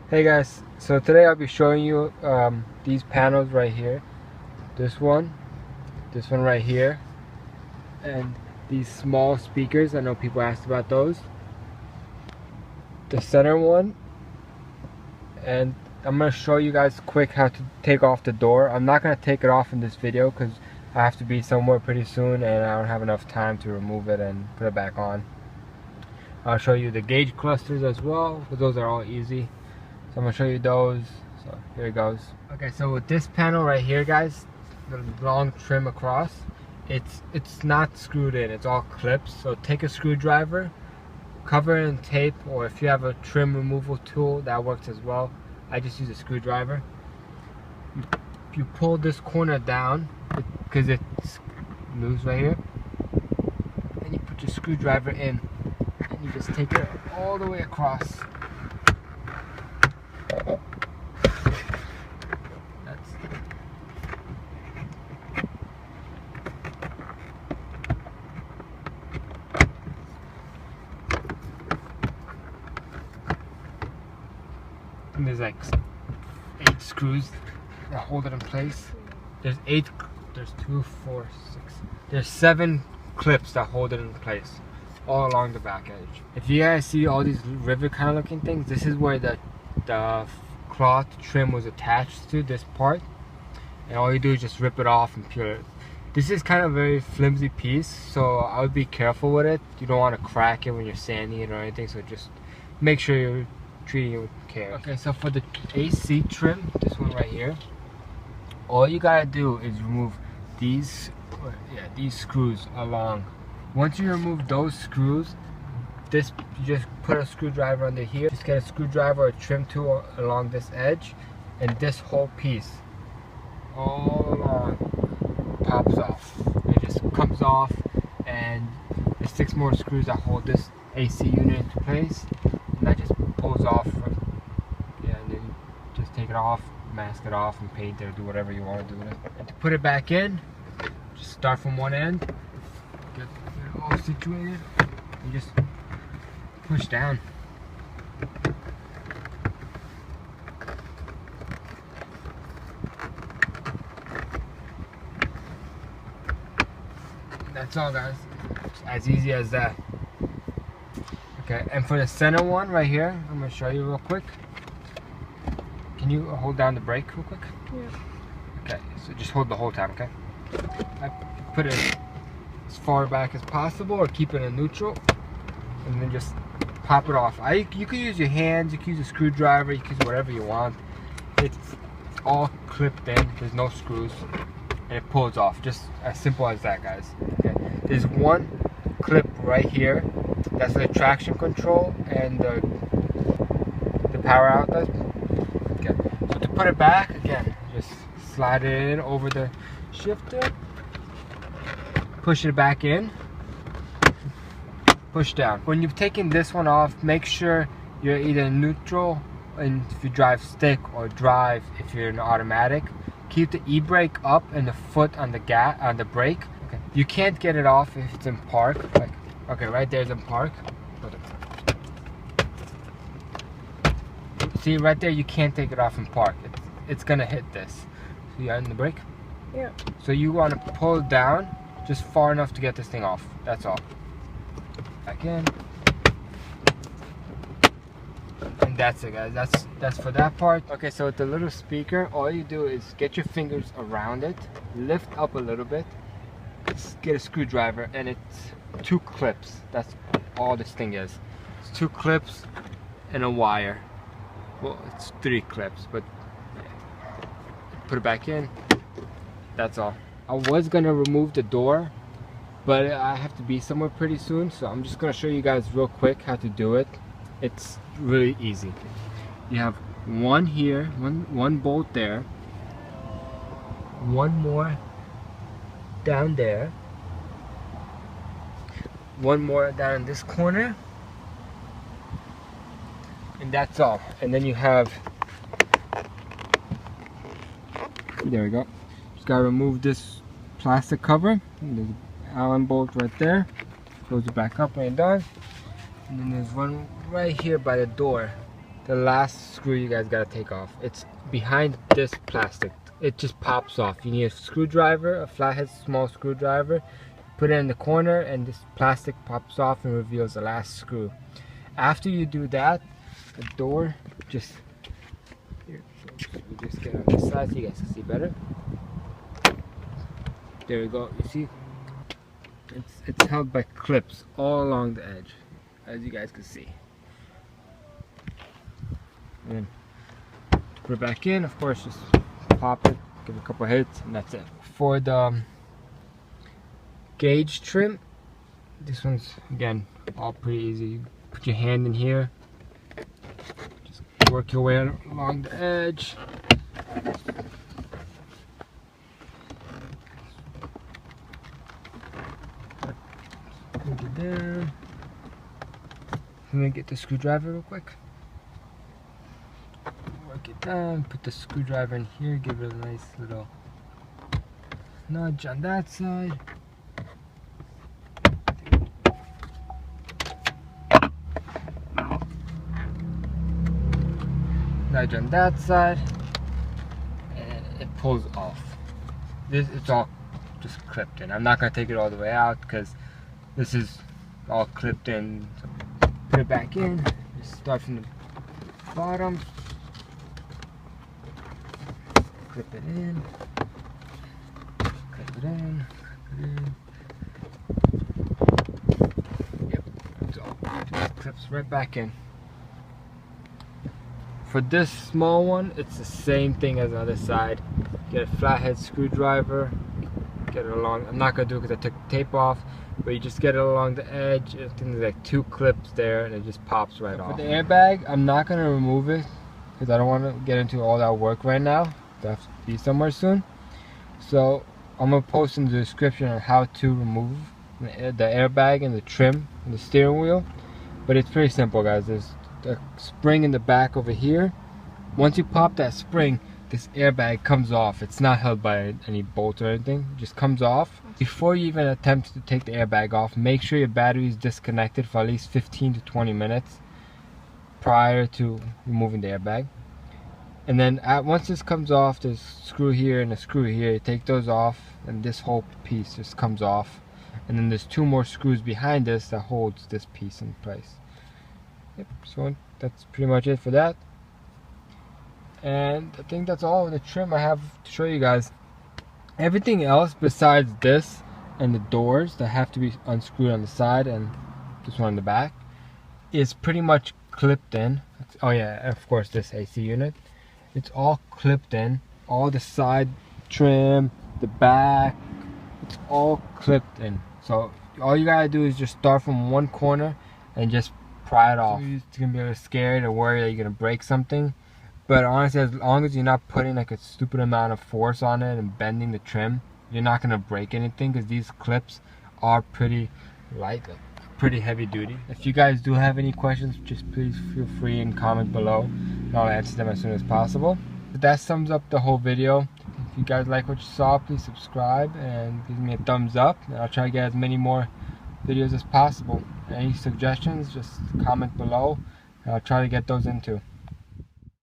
Hey guys, so today I'll be showing you these panels right here. This one right here, and these small speakers. I know people asked about those. The center one, and I'm going to show you guys quick how to take off the door. I'm not going to take it off in this video because I have to be somewhere pretty soon and I don't have enough time to remove it and put it back on. I'll show you the gauge clusters as well, because those are all easy. So I'm going to show you those. So here it goes. Okay, so with this panel right here, guys, the long trim across, it's not screwed in, it's all clips. So take a screwdriver, cover it in tape, or if you have a trim removal tool, that works as well. I just use a screwdriver. You pull this corner down because it's loose right here, and you put your screwdriver in and you just take it all the way across. And there's like 8 screws that hold it in place. There's 2, 4, 6. There's 7 clips that hold it in place, all along the back edge. If you guys see all these rivet kind of looking things, this is where the cloth trim was attached to this part, and all you do is just rip it off and peel it. This is kind of a very flimsy piece, so I would be careful with it. You don't want to crack it when you're sanding it or anything, so just make sure you're treating it with care. Okay, so for the AC trim, this one right here, all you gotta do is remove these screws along. Once you remove those screws, you just put a screwdriver under here. Just get a screwdriver or a trim tool along this edge, and this whole piece all along pops off. It just comes off, and there's 6 more screws that hold this AC unit into place, and that just pulls off. And then just take it off, mask it off, and paint it, or do whatever you want to do with it. And to put it back in, just start from one end, get it all situated, and just push down. That's all, guys. It's as easy as that. Okay, and for the center one right here, I'm gonna show you real quick. Can you hold down the brake real quick? Yeah. Okay, so just hold the whole time, okay? I put it as far back as possible, or keep it in neutral, and then just pop it off. You can use your hands, you can use a screwdriver, you can use whatever you want. It's all clipped in, there's no screws, and it pulls off. Just as simple as that, guys. Okay, there's one clip right here. That's the traction control and the power outlet. Okay, so to put it back, again, just slide it in over the shifter, push it back in, push down. When you've taken this one off, make sure you're either neutral, and if you drive stick, or drive if you're in automatic. Keep the e-brake up and the foot on the brake. Okay, you can't get it off if it's in park. Like, okay, right there's in park. See, right there, you can't take it off in park. It's gonna hit this. So you are in the brake? Yeah. So you want to pull it down just far enough to get this thing off. That's all. Back in. And that's it, guys. That's for that part. Okay, so with the little speaker, all you do is get your fingers around it, lift up a little bit, get a screwdriver, and it's 2 clips. That's all this thing is. It's 2 clips and a wire. Well, it's 3 clips, but put it back in. That's all. I was gonna remove the door, but I have to be somewhere pretty soon, so I'm just gonna show you guys real quick how to do it. It's really easy. You have one here, one bolt there, one more down there, one more down in this corner, and that's all. And then you have, there we go. Just gotta remove this plastic cover. There's an Allen bolt right there. Close it back up when you're done. And then there's one right here by the door the last screw you guys gotta take off. It's behind this plastic. It just pops off. You need a screwdriver, a flathead small screwdriver. Put it in the corner and this plastic pops off and reveals the last screw. After you do that, the door just, here, we just get on this side so you guys can see better. There we go. You see, it's held by clips all along the edge, as you guys can see. And to put it back in, of course, just pop it, give it a couple hits, and that's it. For the gauge trim, this one's again all pretty easy. You put your hand in here, just work your way along the edge. Put it down. Let me get the screwdriver real quick. Work it down, put the screwdriver in here, give it a nice little nudge on that side. Nudge on that side, and it pulls off. It's all just clipped in. I'm not gonna take it all the way out because this is all clipped in. So put it back in. Just start from the bottom. Clip it in. Clip it in. Clip it in. Yep. It's all just clips right back in. For this small one, it's the same thing as the other side. Get a flathead screwdriver, get it along. I'm not gonna do it because I took the tape off, but you just get it along the edge. I think there's like 2 clips there, and it just pops right off. For the airbag, I'm not gonna remove it because I don't want to get into all that work right now. I have to be somewhere soon, so I'm gonna post in the description on how to remove the airbag and the trim and the steering wheel. But it's pretty simple, guys. There's a spring in the back over here. Once you pop that spring, this airbag comes off. It's not held by any bolt or anything. It just comes off. Before you even attempt to take the airbag off, make sure your battery is disconnected for at least 15 to 20 minutes prior to removing the airbag. And then once this comes off, there's a screw here and a screw here. You take those off and this whole piece just comes off. And then there's 2 more screws behind this that holds this piece in place. Yep, so that's pretty much it for that. And I think that's all the trim I have to show you guys. Everything else besides this and the doors that have to be unscrewed on the side and this one on the back is pretty much clipped in. Oh yeah, of course this AC unit. It's all clipped in. All the side trim, the back, it's all clipped in. So all you gotta do is just start from one corner and just pry it off. You're gonna be a little scared or worried that you're gonna break something, but honestly, as long as you're not putting like a stupid amount of force on it and bending the trim, you're not gonna break anything because these clips are pretty light, pretty heavy duty. If you guys do have any questions, just please feel free and comment below and I'll answer them as soon as possible. But that sums up the whole video. If you guys like what you saw, please subscribe and give me a thumbs up, and I'll try to get as many more videos as possible. Any suggestions, just comment below and I'll try to get those into.